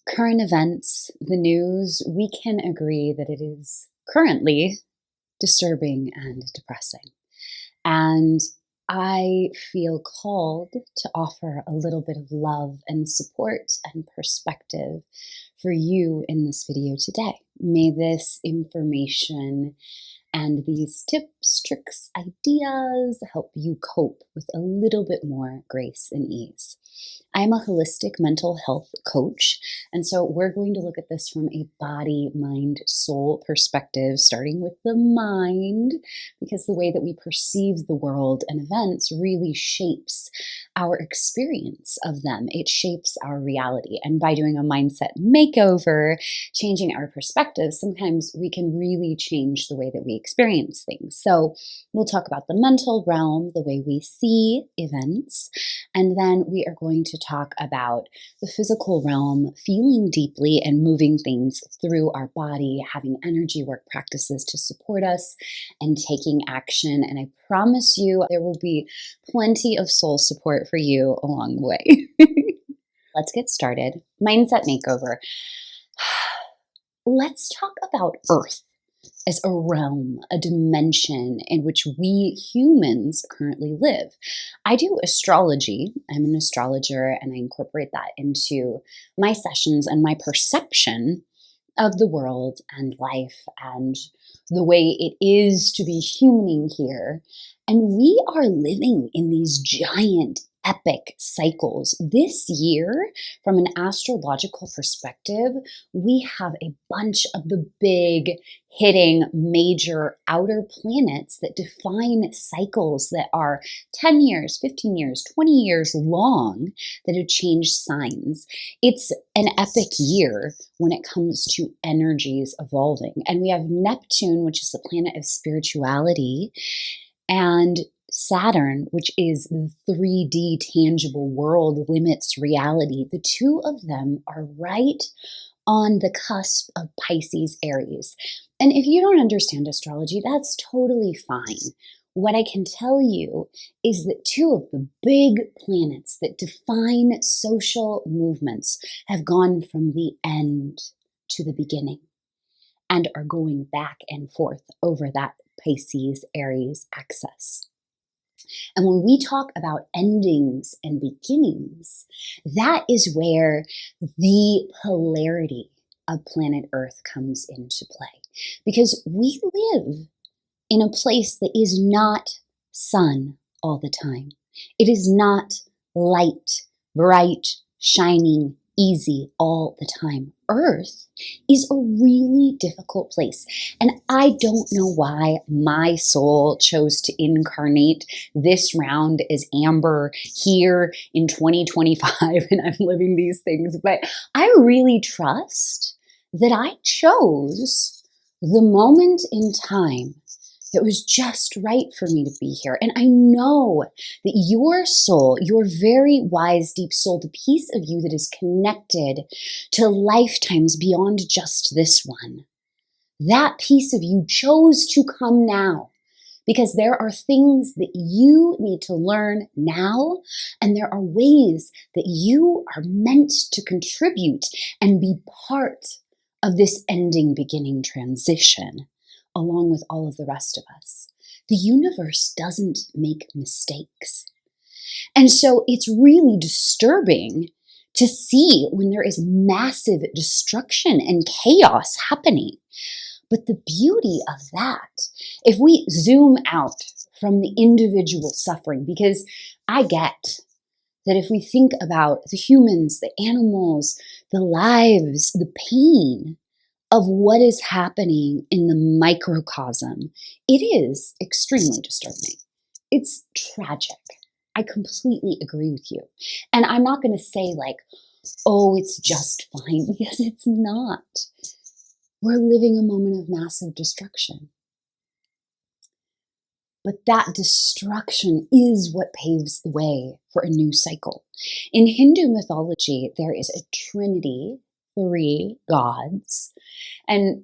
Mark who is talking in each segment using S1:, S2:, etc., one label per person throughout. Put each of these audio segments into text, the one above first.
S1: Current events, the news, we can agree that it is currently disturbing and depressing. And I feel called to offer a little bit of love and support and perspective for you in this video today. May this information and these tips, tricks, ideas help you cope with a little bit more grace and ease. I'm a holistic mental health coach, and so we're going to look at this from a body, mind, soul perspective, starting with the mind, because the way that we perceive the world and events really shapes our experience of them. It shapes our reality. And by doing a mindset makeover, changing our perspective, sometimes we can really change the way that we experience things. So we'll talk about the mental realm, the way we see events, and then we are going to talk about the physical realm, feeling deeply and moving things through our body, having energy work practices to support us, and taking action. And I promise you, there will be plenty of soul support for you along the way. Let's get started. Mindset makeover. Let's talk about Earth as a realm, a dimension in which we humans currently live. I do astrology. I'm an astrologer, and I incorporate that into my sessions and my perception of the world and life and the way it is to be humaning here. And we are living in these giant epic cycles. This year, from an astrological perspective, we have a bunch of the big hitting major outer planets that define cycles that are 10 years, 15 years, 20 years long that have changed signs. It's an epic year when it comes to energies evolving. And we have Neptune, which is the planet of spirituality, and Saturn, which is the 3D tangible world, limits reality. The two of them are right on the cusp of Pisces, Aries. And if you don't understand astrology, that's totally fine. What I can tell you is that two of the big planets that define social movements have gone from the end to the beginning and are going back and forth over that Pisces, Aries axis. And when we talk about endings and beginnings, that is where the polarity of planet Earth comes into play. Because we live in a place that is not sun all the time. It is not light, bright, shining, easy all the time. Earth is a really difficult place. And I don't know why my soul chose to incarnate this round as Amber here in 2025 and I'm living these things. But I really trust that I chose the moment in time that was just right for me to be here. And I know that your soul, your very wise, deep soul, the piece of you that is connected to lifetimes beyond just this one, that piece of you chose to come now because there are things that you need to learn now, and there are ways that you are meant to contribute and be part of this ending, beginning transition, along with all of the rest of us. The universe doesn't make mistakes. And so it's really disturbing to see when there is massive destruction and chaos happening. But the beauty of that, if we zoom out from the individual suffering, because I get that if we think about the humans, the animals, the lives, the pain of what is happening in the microcosm, it is extremely disturbing. It's tragic. I completely agree with you. And I'm not going to say like, oh, it's just fine, because it's not. We're living a moment of massive destruction. But that destruction is what paves the way for a new cycle. In Hindu mythology, there is a trinity, 3 gods. And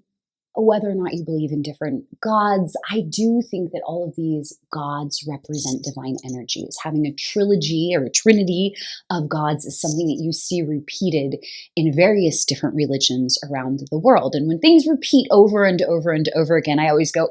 S1: whether or not you believe in different gods, I do think that all of these gods represent divine energies. Having a trilogy or a trinity of gods is something that you see repeated in various different religions around the world. And when things repeat over and over and over again, I always go,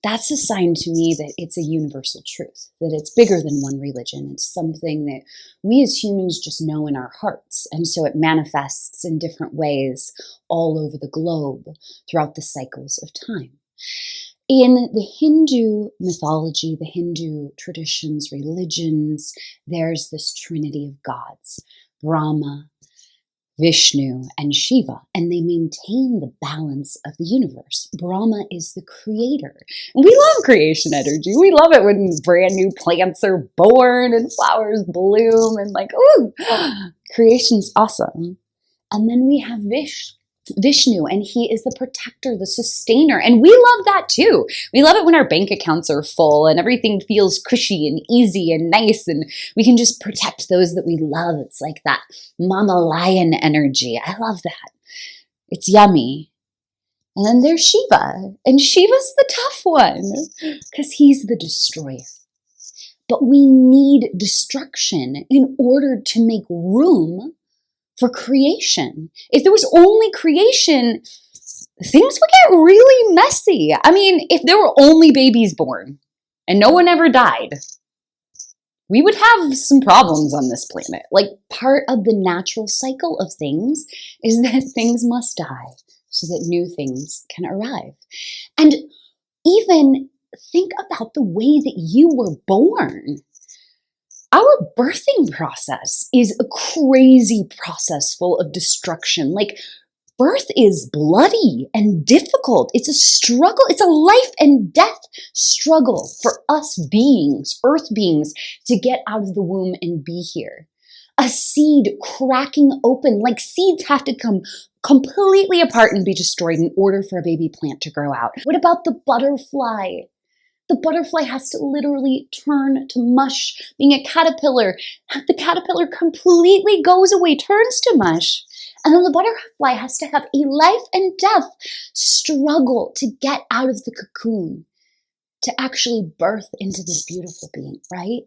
S1: that's a sign to me that it's a universal truth, that it's bigger than one religion. It's something that we as humans just know in our hearts. And so it manifests in different ways all over the globe throughout the cycles of time. In the Hindu mythology, the Hindu traditions, religions, there's this trinity of gods, Brahma, Vishnu, and Shiva, and they maintain the balance of the universe. Brahma is the creator. And we love creation energy. We love it when brand new plants are born and flowers bloom and creation's awesome. And then we have Vishnu, and he is the protector, the sustainer. And we love that too. We love it when our bank accounts are full and everything feels cushy and easy and nice, and we can just protect those that we love. It's like that mama lion energy. I love that. It's yummy. And then there's Shiva, and Shiva's the tough one because he's the destroyer. But we need destruction in order to make room for creation. If there was only creation, things would get really messy. I mean, if there were only babies born and no one ever died, we would have some problems on this planet. Like, part of the natural cycle of things is that things must die so that new things can arrive. And even think about the way that you were born. Our birthing process is a crazy process full of destruction. Like, birth is bloody and difficult. It's a struggle. It's a life and death struggle for us beings, earth beings, to get out of the womb and be here. A seed cracking open, like seeds have to come completely apart and be destroyed in order for a baby plant to grow out. What about the butterfly? The butterfly has to literally turn to mush. Being a caterpillar, the caterpillar completely goes away, turns to mush. And then the butterfly has to have a life and death struggle to get out of the cocoon, to actually birth into this beautiful being, right?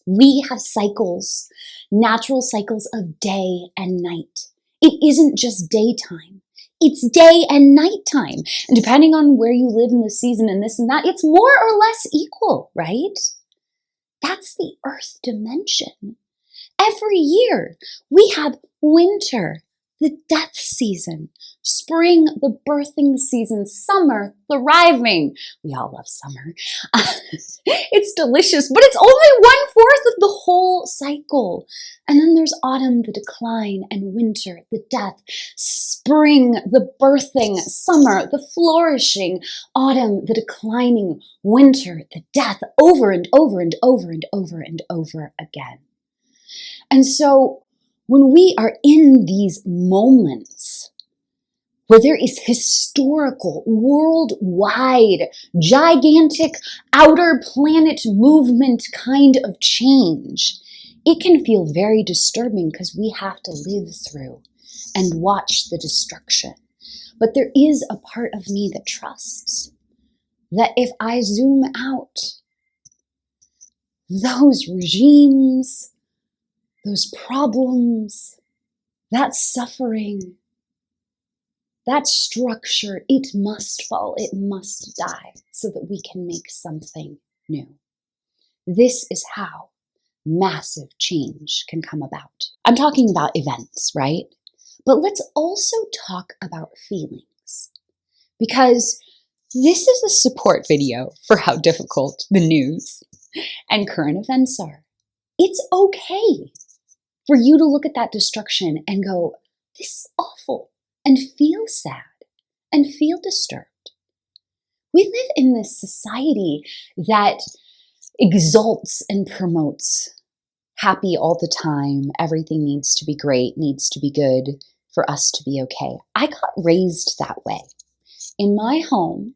S1: We have cycles, natural cycles of day and night. It isn't just daytime. It's day and nighttime. And depending on where you live in the season and this and that, it's more or less equal, right? That's the earth dimension. Every year we have winter, the death season, spring, the birthing season, summer, thriving. We all love summer. It's delicious, but it's only 1/4 of the whole cycle. And then there's autumn, the decline, and winter, the death, spring, the birthing, summer, the flourishing, autumn, the declining, winter, the death, over and over and over and over and over again. And so when we are in these moments where there is historical, worldwide, gigantic, outer planet movement kind of change, it can feel very disturbing because we have to live through and watch the destruction. But there is a part of me that trusts that if I zoom out, those regimes, those problems, that suffering, that structure, it must fall, it must die so that we can make something new. This is how massive change can come about. I'm talking about events, right? But let's also talk about feelings, because this is a support video for how difficult the news and current events are. It's okay for you to look at that destruction and go, this is awful, and feel sad and feel disturbed. We live in this society that exalts and promotes happy all the time. Everything needs to be great, needs to be good for us to be okay. I got raised that way. In my home,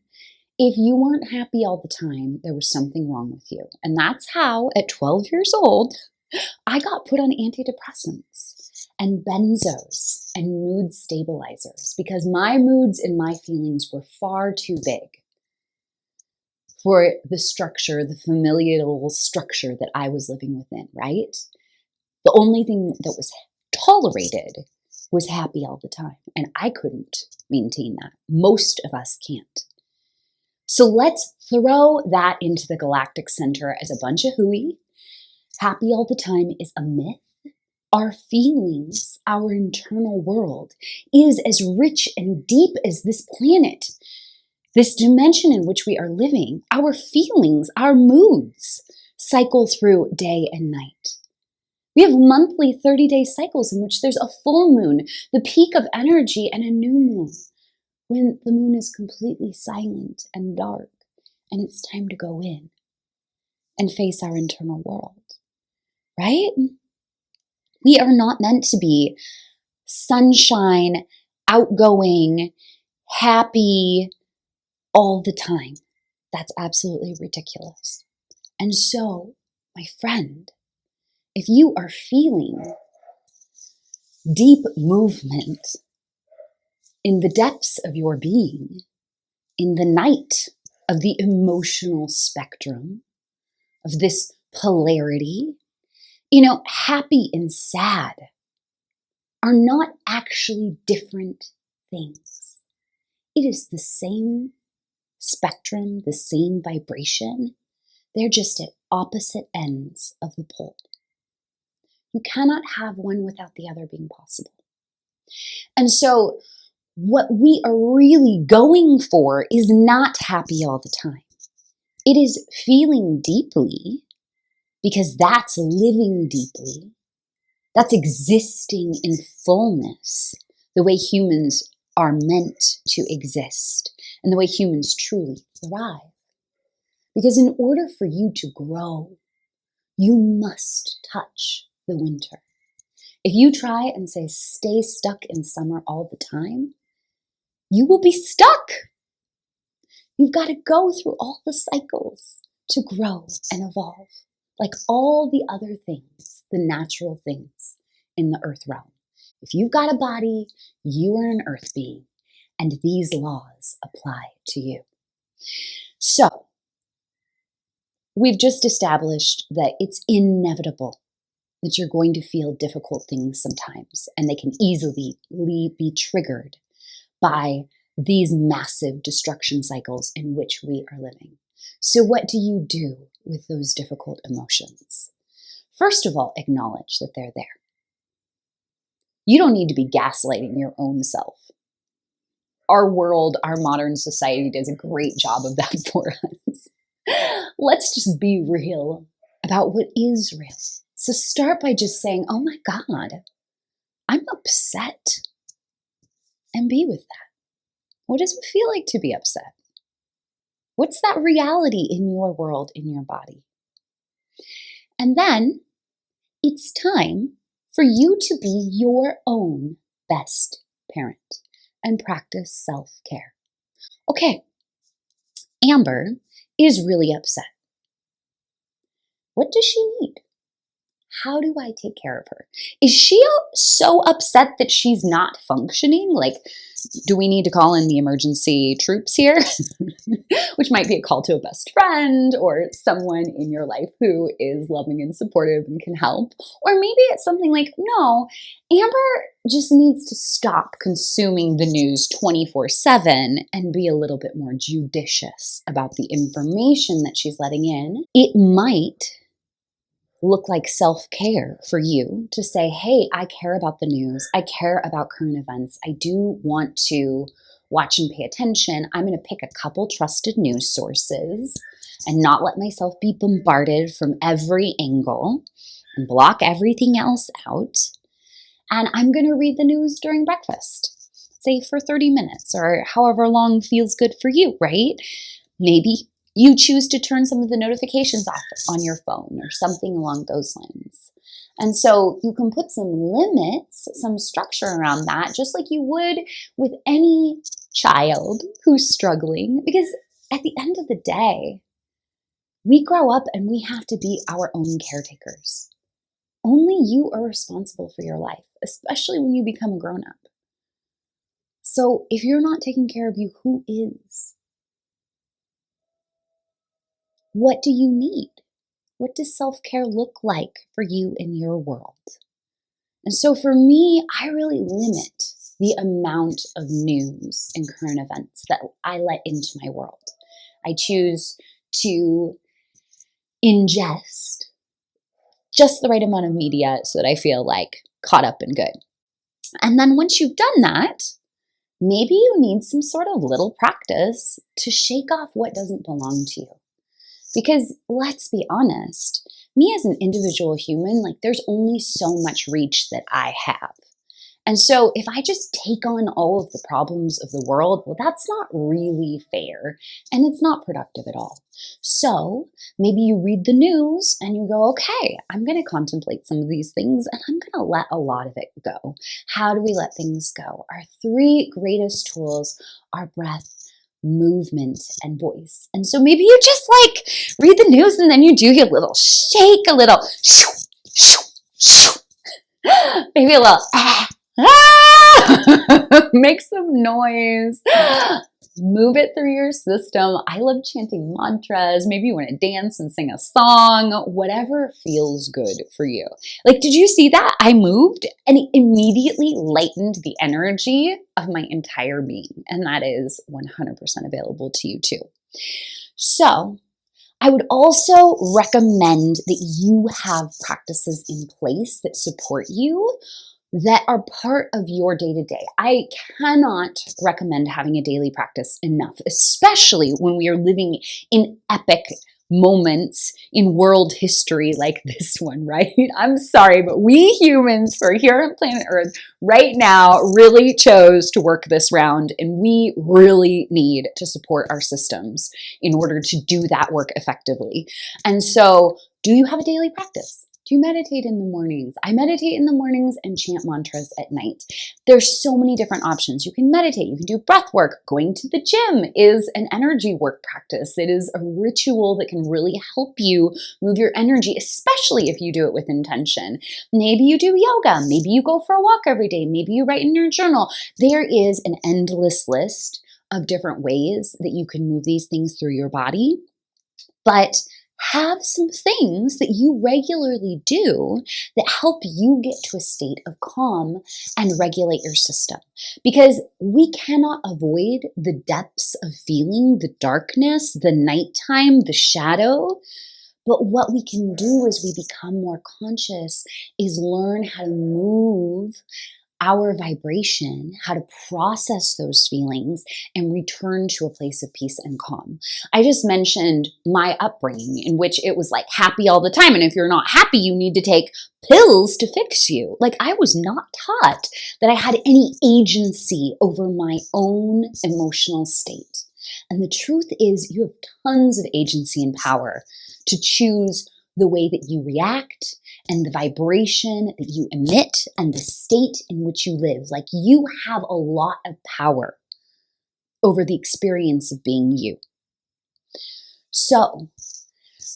S1: if you weren't happy all the time, there was something wrong with you. And that's how, at 12 years old, I got put on antidepressants. and benzos and mood stabilizers because my moods and my feelings were far too big for the structure, the familial structure that I was living within, right? The only thing that was tolerated was happy all the time. And I couldn't maintain that. Most of us can't. So let's throw that into the galactic center as a bunch of hooey. Happy all the time is a myth. Our feelings, our internal world, is as rich and deep as this planet, this dimension in which we are living. Our feelings, our moods cycle through day and night. We have monthly 30-day cycles in which there's a full moon, the peak of energy, and a new moon, when the moon is completely silent and dark, and it's time to go in and face our internal world, right? We are not meant to be sunshine, outgoing, happy all the time. That's absolutely ridiculous. And so, my friend, if you are feeling deep movement in the depths of your being, in the night of the emotional spectrum, of this polarity, happy and sad are not actually different things. It is the same spectrum, the same vibration. They're just at opposite ends of the pole. You cannot have one without the other being possible. And so what we are really going for is not happy all the time. It is feeling deeply, because that's living deeply. That's existing in fullness, the way humans are meant to exist and the way humans truly thrive. Because in order for you to grow, you must touch the winter. If you try and stay stuck in summer all the time, you will be stuck. You've got to go through all the cycles to grow and evolve, like all the other things, the natural things in the earth realm. If you've got a body, you are an earth being, and these laws apply to you. So, we've just established that it's inevitable that you're going to feel difficult things sometimes, and they can easily be triggered by these massive destruction cycles in which we are living. So what do you do with those difficult emotions? First of all, acknowledge that they're there. You don't need to be gaslighting your own self. Our world, our modern society does a great job of that for us. Let's just be real about what is real. So start by just saying, oh my God, I'm upset. And be with that. What does it feel like to be upset? What's that reality in your world, in your body? And then it's time for you to be your own best parent and practice self-care. Okay, Amber is really upset. What does she need? How do I take care of her? Is she so upset that she's not functioning? Like, do we need to call in the emergency troops here? Which might be a call to a best friend or someone in your life who is loving and supportive and can help. Or maybe it's something like, no, Amber just needs to stop consuming the news 24/7 and be a little bit more judicious about the information that she's letting in. It might look like self-care for you to say, hey, I care about the news. I care about current events. I do want to watch and pay attention. I'm going to pick a couple trusted news sources and not let myself be bombarded from every angle and block everything else out. And I'm going to read the news during breakfast, say for 30 minutes or however long feels good for you, right? Maybe you choose to turn some of the notifications off on your phone or something along those lines. And so you can put some limits, some structure around that, just like you would with any child who's struggling. Because at the end of the day, we grow up and we have to be our own caretakers. Only you are responsible for your life, especially when you become a grown-up. So if you're not taking care of you, who is? What do you need? What does self-care look like for you in your world? And so for me, I really limit the amount of news and current events that I let into my world. I choose to ingest just the right amount of media so that I feel like caught up and good. And then once you've done that, maybe you need some sort of little practice to shake off what doesn't belong to you. Because let's be honest, me as an individual human, like there's only so much reach that I have. And so if I just take on all of the problems of the world, well, that's not really fair and it's not productive at all. So maybe you read the news and you go, okay, I'm going to contemplate some of these things and I'm going to let a lot of it go. How do we let things go? Our three greatest tools are breath, movement, and voice. And so maybe you just like read the news and then you do your little shake, a little shoo, shoo, shoo. Maybe a little make some noise, move it through your system. I love chanting mantras. Maybe you want to dance and sing a song, whatever feels good for you. Like, did you see that? I moved and it immediately lightened the energy of my entire being. And that is 100% available to you too. So I would also recommend that you have practices in place that support you, that are part of your day-to-day. I cannot recommend having a daily practice enough, especially when we are living in epic moments in world history like this one, right? I'm sorry, but we humans who are here on planet Earth right now really chose to work this round, and we really need to support our systems in order to do that work effectively. And so, do you have a daily practice? Do you meditate in the mornings? I meditate in the mornings and chant mantras at night. There's so many different options. You can meditate, you can do breath work. Going to the gym is an energy work practice. It is a ritual that can really help you move your energy, especially if you do it with intention. Maybe you do yoga. Maybe you go for a walk every day. Maybe you write in your journal. There is an endless list of different ways that you can move these things through your body. But have some things that you regularly do that help you get to a state of calm and regulate your system. Because we cannot avoid the depths of feeling, the darkness, the nighttime, the shadow. But what we can do as we become more conscious is learn how to move our vibration, how to process those feelings and return to a place of peace and calm. I just mentioned my upbringing in which it was like happy all the time. And if you're not happy, you need to take pills to fix you. Like I was not taught that I had any agency over my own emotional state. And the truth is you have tons of agency and power to choose the way that you react and the vibration that you emit and the state in which you live. Like you have a lot of power over the experience of being you. So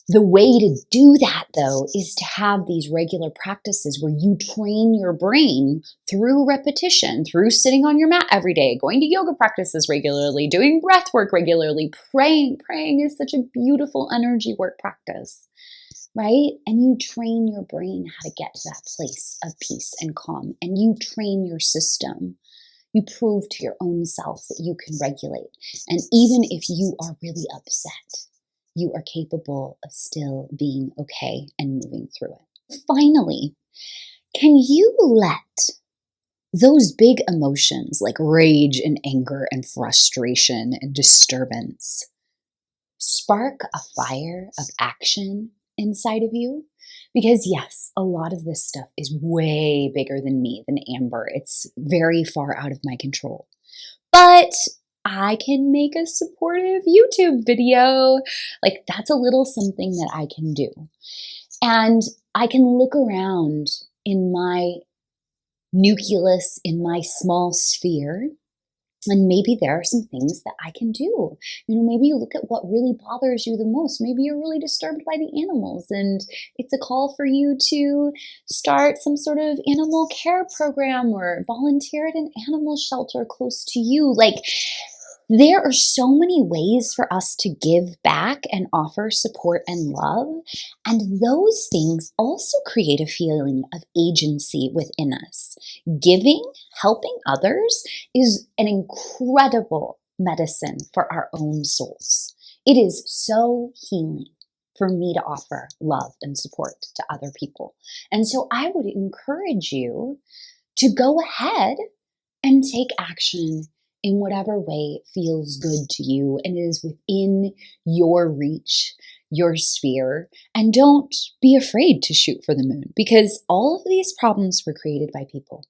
S1: the way to do that though is to have these regular practices where you train your brain through repetition, through sitting on your mat every day, going to yoga practices regularly, doing breath work regularly, praying. Praying is such a beautiful energy work practice. Right? And you train your brain how to get to that place of peace and calm. And you train your system. You prove to your own self that you can regulate. And even if you are really upset, you are capable of still being okay and moving through it. Finally, can you let those big emotions like rage and anger and frustration and disturbance spark a fire of action inside of you? Because yes, a lot of this stuff is way bigger than me, than Amber. It's very far out of my control. But I can make a supportive YouTube video. Like that's a little something that I can do. And I can look around in my nucleus, in my small sphere, And maybe there are some things that I can do. Maybe you look at what really bothers you the most. Maybe you're really disturbed by the animals, and it's a call for you to start some sort of animal care program or volunteer at an animal shelter close to you. Like, there are so many ways for us to give back and offer support and love. And those things also create a feeling of agency within us. Giving, helping others is an incredible medicine for our own souls. It is so healing for me to offer love and support to other people. And so I would encourage you to go ahead and take action in whatever way feels good to you and is within your reach, your sphere. And don't be afraid to shoot for the moon, because all of these problems were created by people.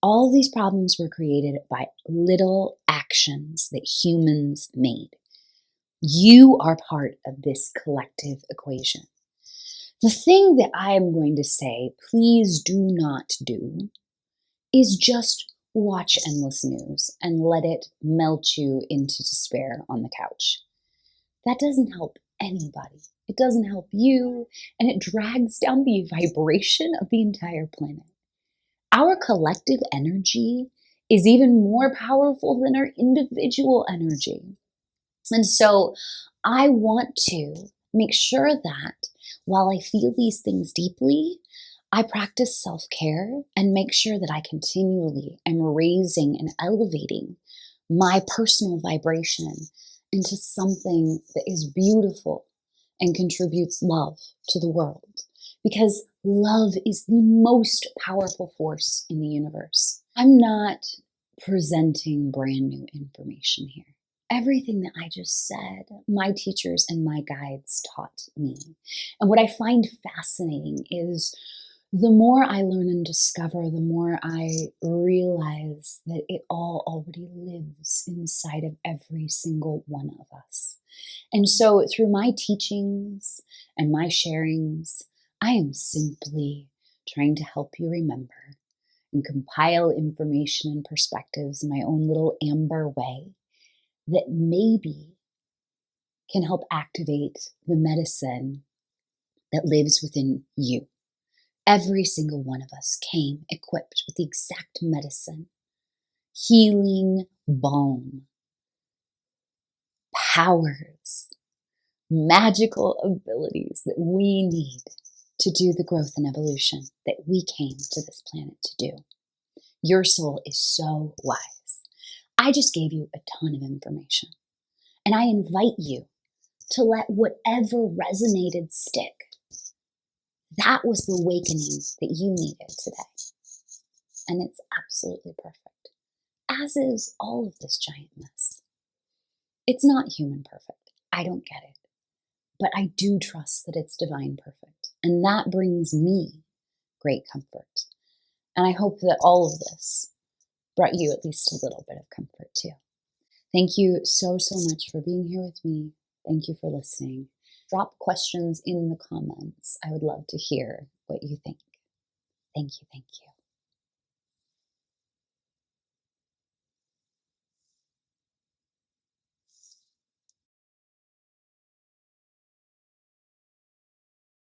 S1: All of these problems were created by little actions that humans made. You are part of this collective equation. The thing that I am going to say, please do not do, is just watch endless news and let it melt you into despair on the couch. That doesn't help anybody. It doesn't help you, and it drags down the vibration of the entire planet. Our collective energy is even more powerful than our individual energy. And so I want to make sure that while I feel these things deeply, I practice self-care and make sure that I continually am raising and elevating my personal vibration into something that is beautiful and contributes love to the world. Because love is the most powerful force in the universe. I'm not presenting brand new information here. Everything that I just said, my teachers and my guides taught me. And what I find fascinating is the more I learn and discover, the more I realize that it all already lives inside of every single one of us. And so through my teachings and my sharings, I am simply trying to help you remember and compile information and perspectives in my own little amber way that maybe can help activate the medicine that lives within you. Every single one of us came equipped with the exact medicine, healing balm, powers, magical abilities that we need to do the growth and evolution that we came to this planet to do. Your soul is so wise. I just gave you a ton of information, and I invite you to let whatever resonated stick. That was the awakening that you needed today. And it's absolutely perfect, as is all of this giant mess. It's not human perfect. I don't get it. But I do trust that it's divine perfect. And that brings me great comfort. And I hope that all of this brought you at least a little bit of comfort too. Thank you so, so much for being here with me. Thank you for listening. Drop questions in the comments. I would love to hear what you think. Thank you. Thank you.